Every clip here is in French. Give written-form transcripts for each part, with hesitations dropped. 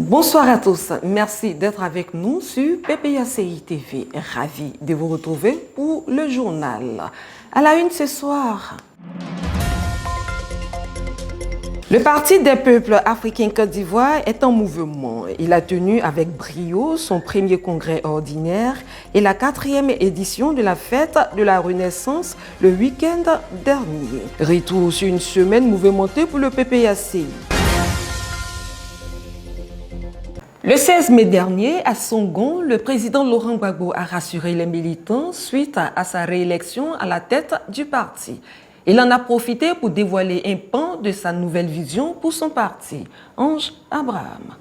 Bonsoir à tous, merci d'être avec nous sur PPACI TV. Ravi de vous retrouver pour le journal. À la une ce soir, le Parti des peuples africains Côte d'Ivoire est en mouvement. Il a tenu avec brio son premier congrès ordinaire et la 4e édition de la fête de la Renaissance le week-end dernier. Retour sur une semaine mouvementée pour le PPACI. Le 16 mai dernier, à Songon, le président Laurent Gbagbo a rassuré les militants suite à sa réélection à la tête du parti. Il en a profité pour dévoiler un pan de sa nouvelle vision pour son parti. Ange Abraham.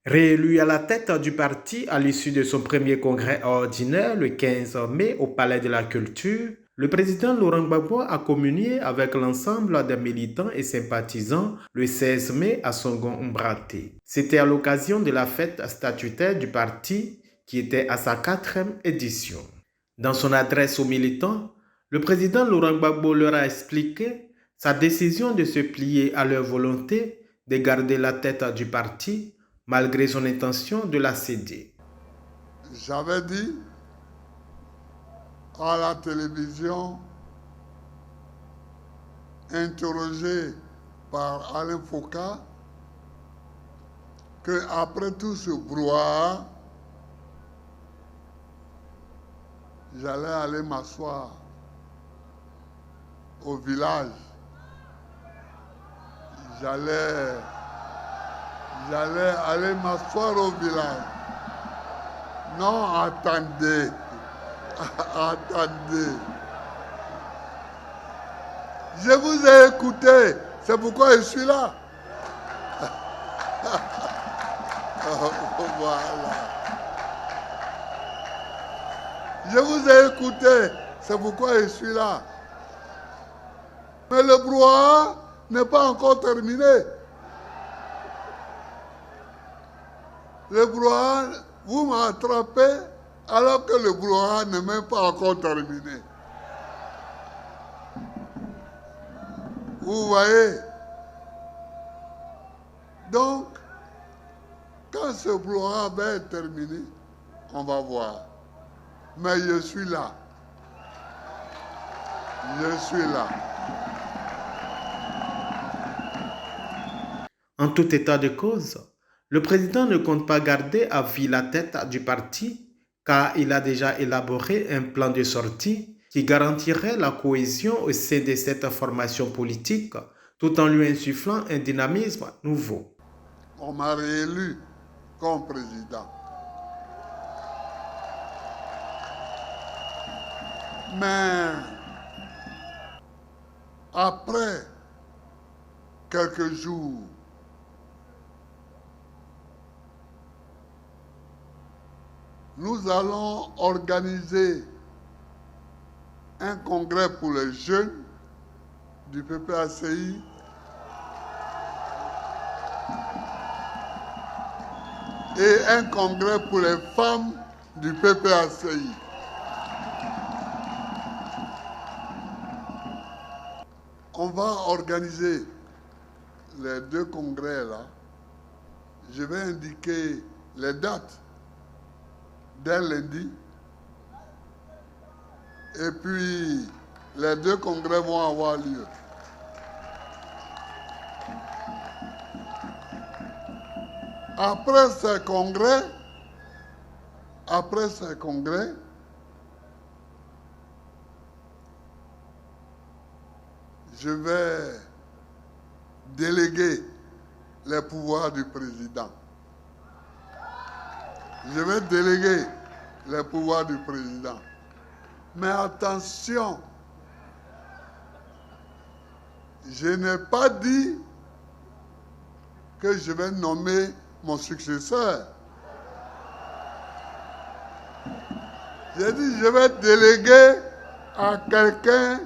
Réélu à la tête du parti à l'issue de son premier congrès ordinaire le 15 mai au Palais de la Culture, le président Laurent Gbagbo a communié avec l'ensemble des militants et sympathisants le 16 mai à Songon-Mbraté. C'était à l'occasion de la fête statutaire du parti qui était à sa 4e édition. Dans son adresse aux militants, le président Laurent Gbagbo leur a expliqué sa décision de se plier à leur volonté de garder la tête du parti malgré son intention de la céder. J'avais dit à la télévision, interrogé par Alain Foucault, qu'après tout ce brouhaha, j'allais aller m'asseoir au village. J'allais aller m'asseoir au village. Non, attendez. Attendez. Je vous ai écouté. C'est pourquoi je suis là. Voilà. Je vous ai écouté. C'est pourquoi je suis là. Mais le brouhaha n'est pas encore terminé. Le brouhaha, vous m'attrapez alors que le brouhaha n'est même pas encore terminé. Vous voyez? Donc, quand ce brouhaha va être terminé, on va voir. Mais je suis là. Je suis là. En tout état de cause, le président ne compte pas garder à vie la tête du parti car il a déjà élaboré un plan de sortie qui garantirait la cohésion au sein de cette formation politique tout en lui insufflant un dynamisme nouveau. On m'a réélu comme président. Mais après quelques jours, nous allons organiser un congrès pour les jeunes du PPACI et un congrès pour les femmes du PPACI. On va organiser les deux congrès là. Je vais indiquer les dates dès lundi. Et puis, les deux congrès vont avoir lieu. Après ces congrès, je vais déléguer les pouvoirs du président. Je vais déléguer les pouvoirs du président. Mais attention, je n'ai pas dit que je vais nommer mon successeur. J'ai dit je vais déléguer à quelqu'un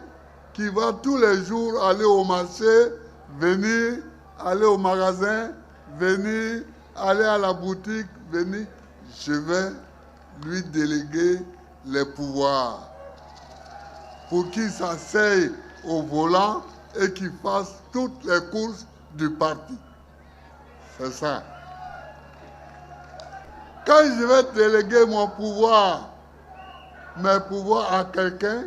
qui va tous les jours aller au marché, venir, aller au magasin, venir, aller à la boutique, venir. Je vais lui déléguer les pouvoirs pour qu'il s'asseye au volant et qu'il fasse toutes les courses du parti. C'est ça. Quand je vais déléguer mes pouvoirs à quelqu'un,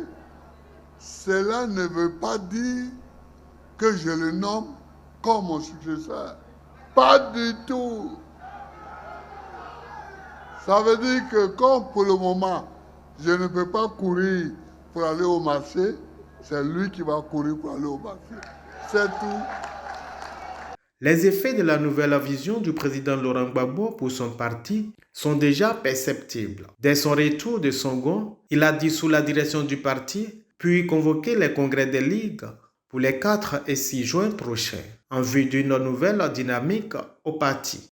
cela ne veut pas dire que je le nomme comme mon successeur. Pas du tout. Ça veut dire que comme pour le moment, je ne peux pas courir pour aller au marché, c'est lui qui va courir pour aller au marché. C'est tout. Les effets de la nouvelle vision du président Laurent Gbagbo pour son parti sont déjà perceptibles. Dès son retour de Songo, il a dissous la direction du parti, puis convoqué les congrès des ligues pour les 4 et 6 juin prochains, en vue d'une nouvelle dynamique au parti.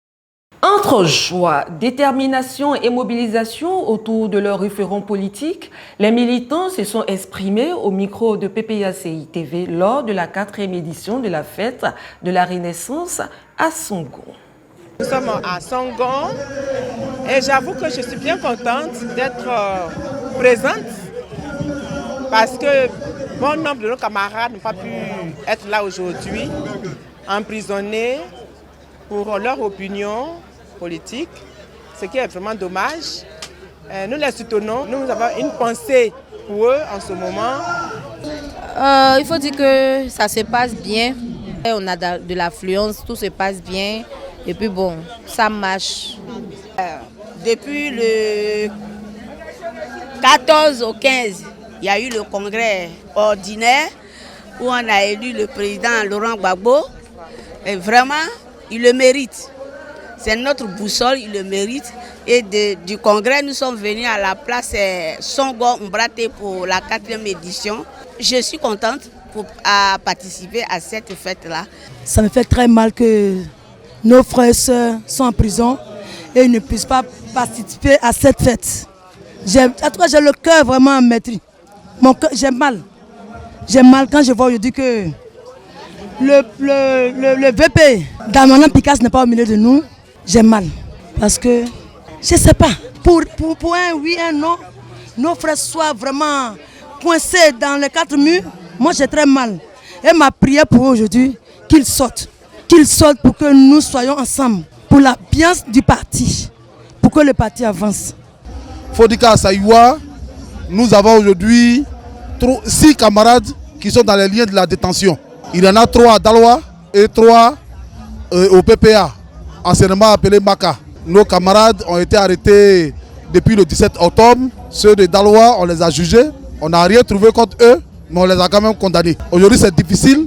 Entre joie, détermination et mobilisation autour de leur référent politique, les militants se sont exprimés au micro de PPACI TV lors de la 4e édition de la fête de la Renaissance à Songo. Nous sommes à Songo et j'avoue que je suis bien contente d'être présente parce que bon nombre de nos camarades n'ont pas pu être là aujourd'hui, emprisonnés pour leur opinion politique, ce qui est vraiment dommage. Nous les soutenons, nous avons une pensée pour eux en ce moment. Il faut dire que ça se passe bien, on a de l'affluence, tout se passe bien et puis bon, ça marche. Depuis le 14 au 15, il y a eu le congrès ordinaire où on a élu le président Laurent Gbagbo et vraiment, il le mérite. C'est notre boussole, il le mérite. Et du congrès, nous sommes venus à la place Songo Mbrate pour la 4e édition. Je suis contente à participer à cette fête-là. Ça me fait très mal que nos frères et sœurs sont en prison et ils ne puissent pas participer à cette fête. En tout cas, j'ai le cœur vraiment meurtri. J'ai mal. J'ai mal quand je vois aujourd'hui que le VP d'Amanan Picasse n'est pas au milieu de nous. J'ai mal parce que je ne sais pas, pour un oui, un non, nos frères soient vraiment coincés dans les 4 murs. Moi j'ai très mal. Et ma prière pour aujourd'hui, qu'ils sortent pour que nous soyons ensemble, pour la bien du parti, pour que le parti avance. Fodika Saïwa, nous avons aujourd'hui 6 camarades qui sont dans les liens de la détention. Il y en a 3 à Daloa et 3 au PPA, anciennement appelé Maka. Nos camarades ont été arrêtés depuis le 17 octobre. Ceux de Daloa, on les a jugés. On n'a rien trouvé contre eux, mais on les a quand même condamnés. Aujourd'hui, c'est difficile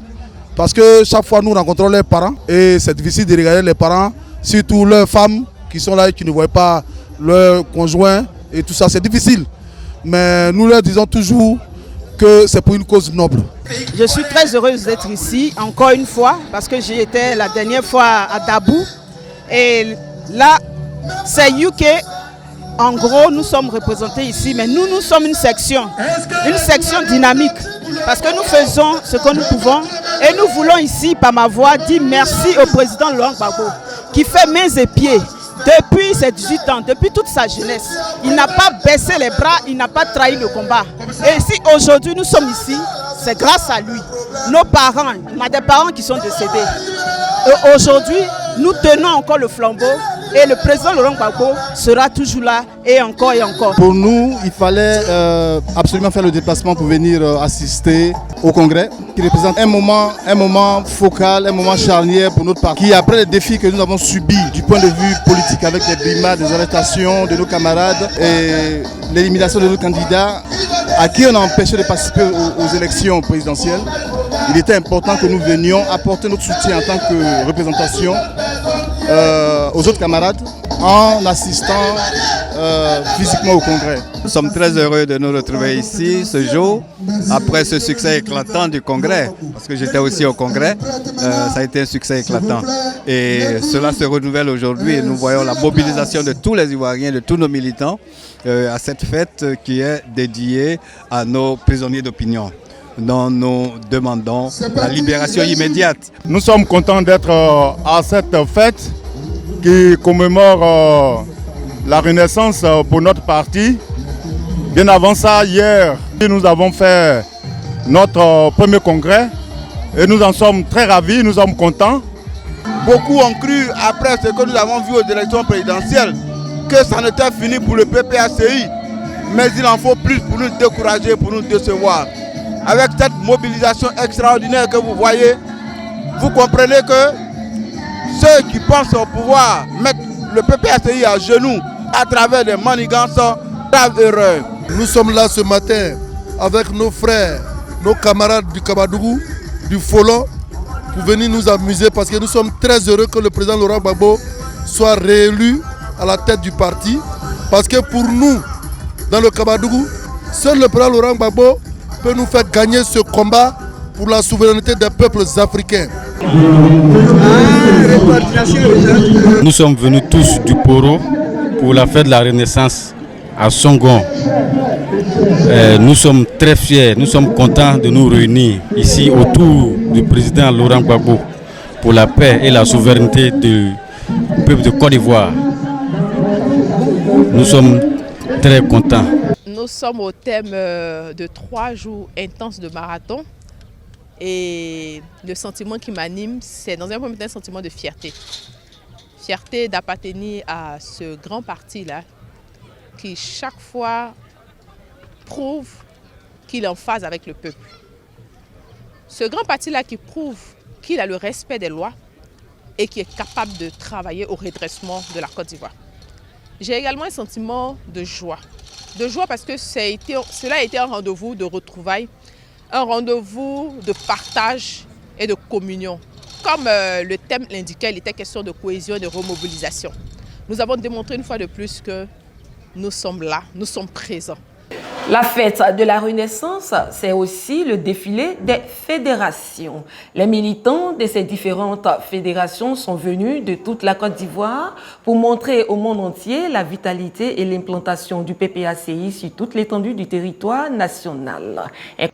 parce que chaque fois, nous rencontrons leurs parents. Et c'est difficile de regarder les parents, surtout leurs femmes qui sont là et qui ne voient pas leurs conjoints et tout ça. C'est difficile. Mais nous leur disons toujours que c'est pour une cause noble. Je suis très heureuse d'être ici, encore une fois, parce que j'y étais la dernière fois à Dabou. Et là, c'est UK. En gros, nous sommes représentés ici, mais nous sommes une section dynamique. Parce que nous faisons ce que nous pouvons. Et nous voulons ici, par ma voix, dire merci au président Laurent Gbagbo, qui fait mains et pieds. Depuis ses 18 ans, depuis toute sa jeunesse, il n'a pas baissé les bras, il n'a pas trahi le combat. Et si aujourd'hui nous sommes ici, c'est grâce à lui. Nos parents, on a des parents qui sont décédés. Et aujourd'hui, nous tenons encore le flambeau et le président Laurent Gbagbo sera toujours là et encore et encore. Pour nous, il fallait absolument faire le déplacement pour venir assister au congrès qui représente un moment focal, un moment charnière pour notre parti. Qui, après les défis que nous avons subis du point de vue politique avec les brimades, des arrestations de nos camarades et l'élimination de nos candidats à qui on a empêché de participer aux élections présidentielles, il était important que nous venions apporter notre soutien en tant que représentation aux autres camarades en assistant physiquement au congrès. Nous sommes très heureux de nous retrouver ici ce jour, après ce succès éclatant du congrès, parce que j'étais aussi au congrès, ça a été un succès éclatant. Et cela se renouvelle aujourd'hui et nous voyons la mobilisation de tous les Ivoiriens, de tous nos militants à cette fête qui est dédiée à nos prisonniers d'opinion, dont nous demandons la libération immédiate. Nous sommes contents d'être à cette fête qui commémore la Renaissance pour notre parti. Bien avant ça, hier, nous avons fait notre premier congrès et nous en sommes très ravis, nous sommes contents. Beaucoup ont cru, après ce que nous avons vu aux élections présidentielles, que ça n'était fini pour le PPACI, mais il en faut plus pour nous décourager, pour nous décevoir. Avec cette mobilisation extraordinaire que vous voyez, vous comprenez que ceux qui pensent au pouvoir mettre le PPACI à genoux à travers des manigances sont grave erreurs. Nous sommes là ce matin avec nos frères, nos camarades du Kabadougou, du Folon, pour venir nous amuser parce que nous sommes très heureux que le président Laurent Gbagbo soit réélu à la tête du parti. Parce que pour nous, dans le Kabadougou, seul le président Laurent Gbagbo peut nous faire gagner ce combat pour la souveraineté des peuples africains. Nous sommes venus tous du Poro pour la fête de la Renaissance à Songon. Nous sommes très fiers, nous sommes contents de nous réunir ici autour du président Laurent Gbagbo pour la paix et la souveraineté du peuple de Côte d'Ivoire. Nous sommes très contents. Nous sommes au thème de 3 jours intenses de marathon et le sentiment qui m'anime, c'est dans un premier temps un sentiment de fierté. Fierté d'appartenir à ce grand parti-là qui chaque fois prouve qu'il est en phase avec le peuple. Ce grand parti-là qui prouve qu'il a le respect des lois et qui est capable de travailler au redressement de la Côte d'Ivoire. J'ai également un sentiment de joie. De joie parce que cela a été un rendez-vous de retrouvailles, un rendez-vous de partage et de communion. Comme le thème l'indiquait, il était question de cohésion et de remobilisation. Nous avons démontré une fois de plus que nous sommes là, nous sommes présents. La fête de la Renaissance, c'est aussi le défilé des fédérations. Les militants de ces différentes fédérations sont venus de toute la Côte d'Ivoire pour montrer au monde entier la vitalité et l'implantation du PPACI sur toute l'étendue du territoire national.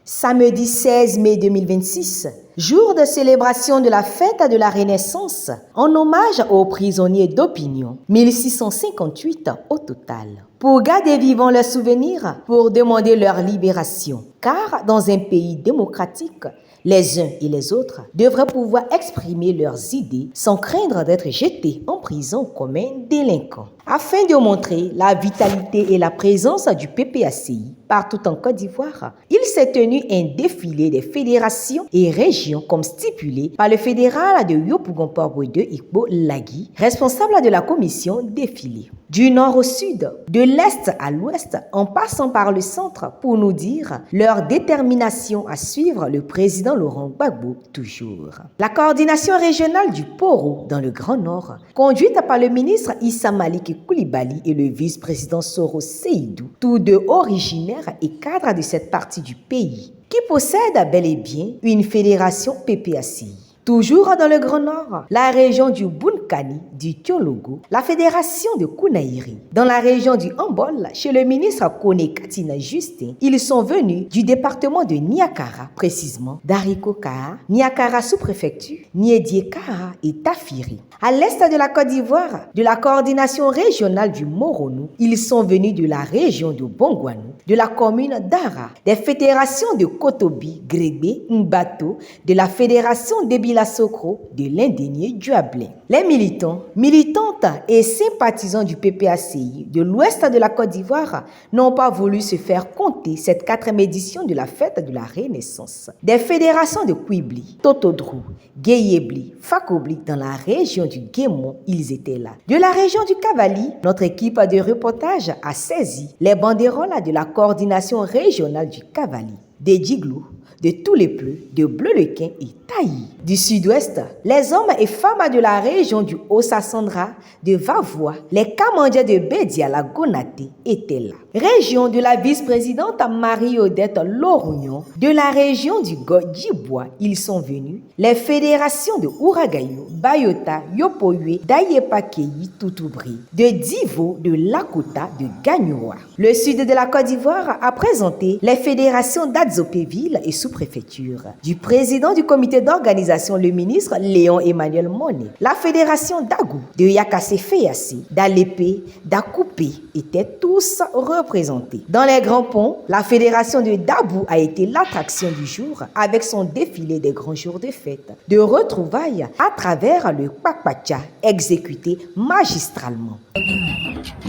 Samedi 16 mai 2026, jour de célébration de la fête de la Renaissance, en hommage aux prisonniers d'opinion, 1658 au total. Pour garder vivant leurs souvenirs, pour demander leur libération. Car dans un pays démocratique, les uns et les autres devraient pouvoir exprimer leurs idées sans craindre d'être jetés en prison comme un délinquant. Afin de montrer la vitalité et la présence du PPACI partout en Côte d'Ivoire, il s'est tenu un défilé des fédérations et régions comme stipulé par le fédéral de Yopougon-Port-Bouedeux Ikbo Lagui, responsable de la commission défilé. Du nord au sud, de l'est à l'ouest, en passant par le centre pour nous dire leur détermination à suivre le président Laurent Gbagbo toujours. La coordination régionale du Poro dans le Grand Nord, conduite par le ministre Issa Malik Koulibaly et le vice-président Soro Seydou, tous deux originaires et cadres de cette partie du pays, qui possèdent bel et bien une fédération PPACI. Toujours dans le Grand Nord, la région du Bunkani, du Tiologo, la fédération de Kounaïri. Dans la région du Hambol, chez le ministre Kone Katina Justin, ils sont venus du département de Niakara, précisément d'Ariko Kaha, Niakara sous-préfecture, Niédié Kaha et Tafiri. À l'est de la Côte d'Ivoire, de la coordination régionale du Moronou, ils sont venus de la région de Bongwanou, de la commune d'Ara, des fédérations de Kotobi, Grébé, Mbato, de la fédération d'Ebila Sokro, de l'Indénié du Ablin. Les militants, militantes et sympathisants du PPACI de l'ouest de la Côte d'Ivoire n'ont pas voulu se faire compter cette 4e édition de la fête de la Renaissance. Des fédérations de Kwibli, Totodrou, Guéyébli, Fakobli dans la région du Guémon, ils étaient là. De la région du Cavali, notre équipe de reportage a saisi les banderoles de la coordination régionale du Cavali, des Djiglou, de tous les Pleux, de Bleu-le-Quin et Taï. Du sud-ouest, les hommes et femmes de la région du Haut-Sassandra, de Vavois, les Kamandiens de Bédia, la Gonaté étaient là. Région de la vice-présidente Marie-Odette Lorougnon, de la région du Godjibois, ils sont venus. Les fédérations de Ouragayo, Bayota, Yopoyue, Dayepakeyi, Toutoubri, de Divo, de Lakota, de Gagnoa. Le sud de la Côte d'Ivoire a présenté les fédérations d'Adzopéville et sous sous-préfecture, du président du comité d'organisation, le ministre Léon Emmanuel Monet, la fédération d'Agou, de Yakassé Feyassi, d'Alépé, d'Akoupé étaient tous représentés. Dans les grands ponts, la fédération de Dabou a été l'attraction du jour avec son défilé des grands jours de fête, de retrouvailles à travers le Kwakwacha exécuté magistralement.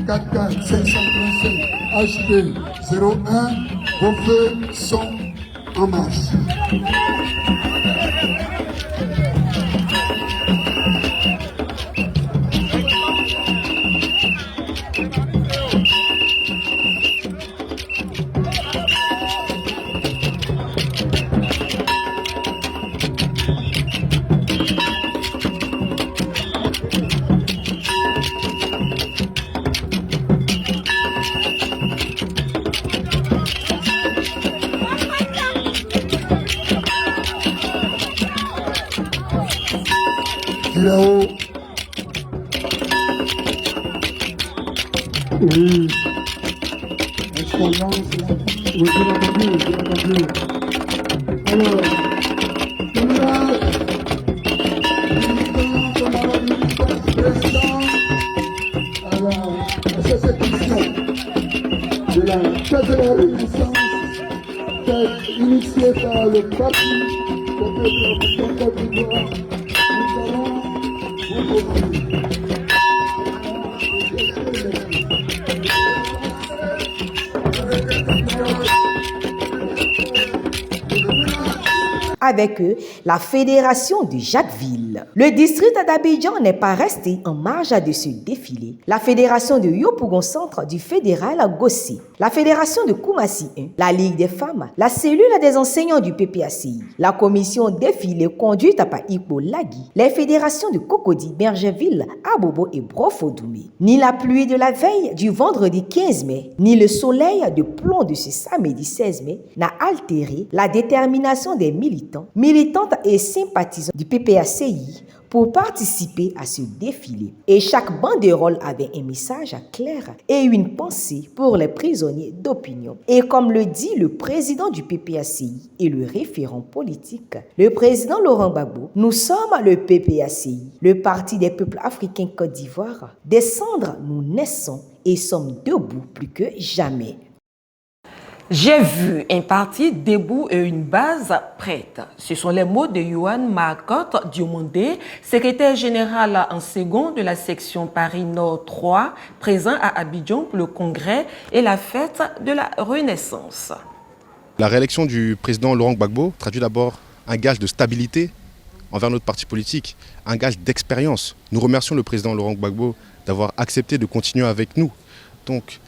44 535 HP 01, vos feux sont en marche. Là-haut. Oui. Est-ce qu'on lance là? Oui, j'ai entendu. Alors, alors, c'est cette mission de la fête de la Renaissance, fête initiée par le parti de la Côte d'Ivoire. Avec eux, la fédération de Jacquesville. Le district d'Abidjan n'est pas resté en marge de ce défilé. La fédération de Yopougon Centre du fédéral à Gossé, la fédération de Koumassi 1, la Ligue des femmes, la cellule des enseignants du PPACI, la commission défilé conduite par Ipo Lagui, les fédérations de Cocody, Bergerville, Abobo et Brofodoumé. Ni la pluie de la veille du vendredi 15 mai, ni le soleil de plomb de ce samedi 16 mai n'a altéré la détermination des militants, militantes et sympathisants du PPACI pour participer à ce défilé. Et chaque banderole avait un message clair et une pensée pour les prisonniers d'opinion. Et comme le dit le président du PPACI et le référent politique, le président Laurent Gbagbo, nous sommes le PPACI, le Parti des peuples africains Côte d'Ivoire. Des cendres, nous naissons et sommes debout plus que jamais. J'ai vu un parti debout et une base prête. Ce sont les mots de Yohan Makot Diomondé, secrétaire général en second de la section Paris Nord 3, présent à Abidjan pour le congrès et la fête de la Renaissance. La réélection du président Laurent Gbagbo traduit d'abord un gage de stabilité envers notre parti politique, un gage d'expérience. Nous remercions le président Laurent Gbagbo d'avoir accepté de continuer avec nous. Donc,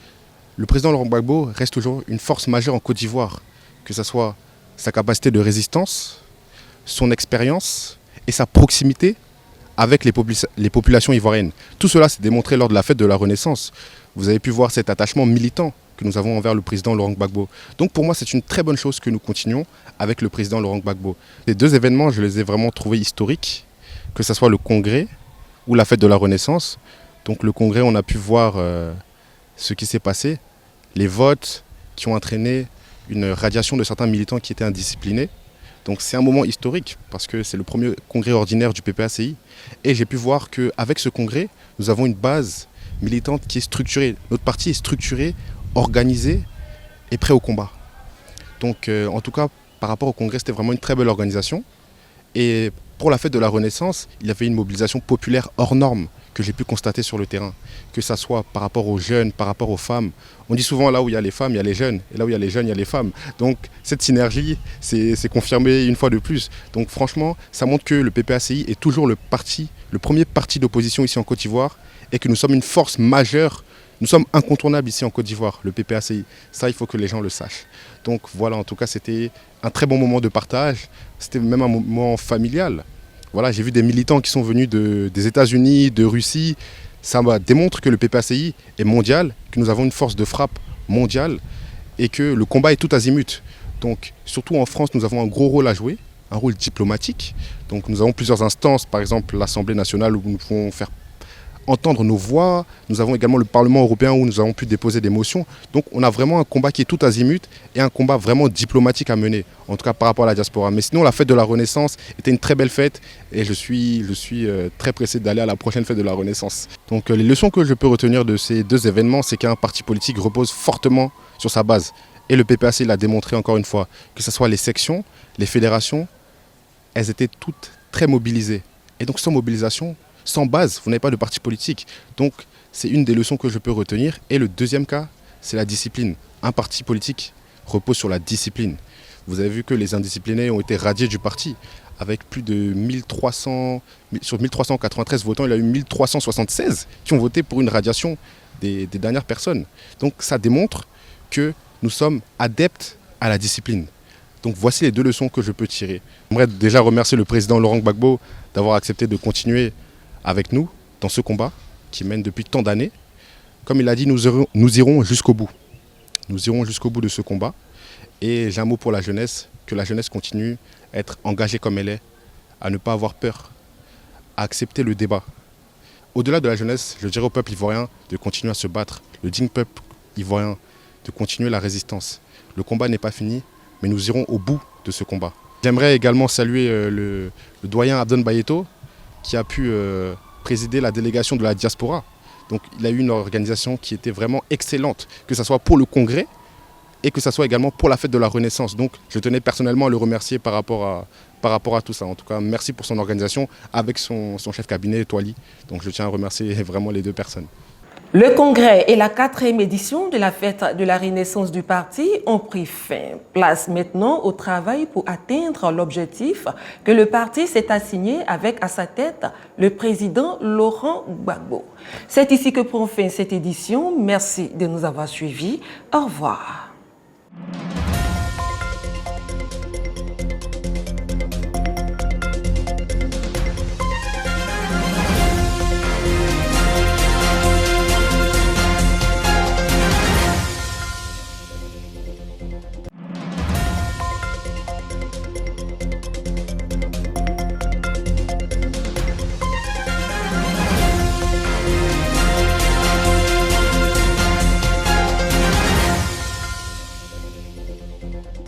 le président Laurent Gbagbo reste toujours une force majeure en Côte d'Ivoire, que ce soit sa capacité de résistance, son expérience et sa proximité avec les populations ivoiriennes. Tout cela s'est démontré lors de la fête de la Renaissance. Vous avez pu voir cet attachement militant que nous avons envers le président Laurent Gbagbo. Donc pour moi, c'est une très bonne chose que nous continuions avec le président Laurent Gbagbo. Les deux événements, je les ai vraiment trouvés historiques, que ce soit le congrès ou la fête de la Renaissance. Donc le congrès, on a pu voir ce qui s'est passé, les votes qui ont entraîné une radiation de certains militants qui étaient indisciplinés. Donc c'est un moment historique parce que c'est le premier congrès ordinaire du PPACI. Et j'ai pu voir qu'avec ce congrès, nous avons une base militante qui est structurée. Notre parti est structuré, organisé et prêt au combat. Donc en tout cas, par rapport au congrès, c'était vraiment une très belle organisation. Et pour la fête de la Renaissance, il y avait une mobilisation populaire hors norme que j'ai pu constater sur le terrain, que ça soit par rapport aux jeunes, par rapport aux femmes. On dit souvent là où il y a les femmes, il y a les jeunes, et là où il y a les jeunes, il y a les femmes. Donc cette synergie, c'est confirmé une fois de plus. Donc franchement, ça montre que le PPACI est toujours le premier parti d'opposition ici en Côte d'Ivoire, et que nous sommes une force majeure, nous sommes incontournables ici en Côte d'Ivoire, le PPACI. Ça, il faut que les gens le sachent. Donc voilà, en tout cas, c'était un très bon moment de partage, c'était même un moment familial. Voilà, j'ai vu des militants qui sont venus des États-Unis, de Russie. Ça démontre que le PPACI est mondial, que nous avons une force de frappe mondiale et que le combat est tout azimut. Donc, surtout en France, nous avons un gros rôle à jouer, un rôle diplomatique. Donc, nous avons plusieurs instances, par exemple l'Assemblée nationale où nous pouvons faire entendre nos voix. Nous avons également le Parlement européen où nous avons pu déposer des motions. Donc on a vraiment un combat qui est tout azimut et un combat vraiment diplomatique à mener, en tout cas par rapport à la diaspora. Mais sinon, la fête de la Renaissance était une très belle fête et je suis très pressé d'aller à la prochaine fête de la Renaissance. Donc les leçons que je peux retenir de ces deux événements, c'est qu'un parti politique repose fortement sur sa base. Et le PPAC l'a démontré encore une fois, que ce soit les sections, les fédérations, elles étaient toutes très mobilisées. Et donc sans mobilisation, sans base, vous n'avez pas de parti politique. Donc c'est une des leçons que je peux retenir. Et le deuxième cas, c'est la discipline. Un parti politique repose sur la discipline. Vous avez vu que les indisciplinés ont été radiés du parti. Avec plus de 1393 votants, il y a eu 1376 qui ont voté pour une radiation des dernières personnes. Donc ça démontre que nous sommes adeptes à la discipline. Donc voici les deux leçons que je peux tirer. J'aimerais déjà remercier le président Laurent Gbagbo d'avoir accepté de continuer avec nous dans ce combat qui mène depuis tant d'années. Comme il a dit, nous irons jusqu'au bout. Nous irons jusqu'au bout de ce combat. Et j'ai un mot pour la jeunesse, que la jeunesse continue à être engagée comme elle est, à ne pas avoir peur, à accepter le débat. Au-delà de la jeunesse, je dirais au peuple ivoirien de continuer à se battre, le digne peuple ivoirien de continuer la résistance. Le combat n'est pas fini, mais nous irons au bout de ce combat. J'aimerais également saluer le doyen Abdon Bayeto, qui a pu présider la délégation de la diaspora. Donc il a eu une organisation qui était vraiment excellente, que ce soit pour le congrès et que ce soit également pour la fête de la Renaissance. Donc je tenais personnellement à le remercier par rapport à tout ça. En tout cas, merci pour son organisation avec son chef cabinet, Toali. Donc je tiens à remercier vraiment les deux personnes. Le congrès et la 4e édition de la fête de la Renaissance du parti ont pris fin. Place maintenant au travail pour atteindre l'objectif que le parti s'est assigné avec à sa tête le président Laurent Gbagbo. C'est ici que prend fin cette édition. Merci de nous avoir suivis. Au revoir.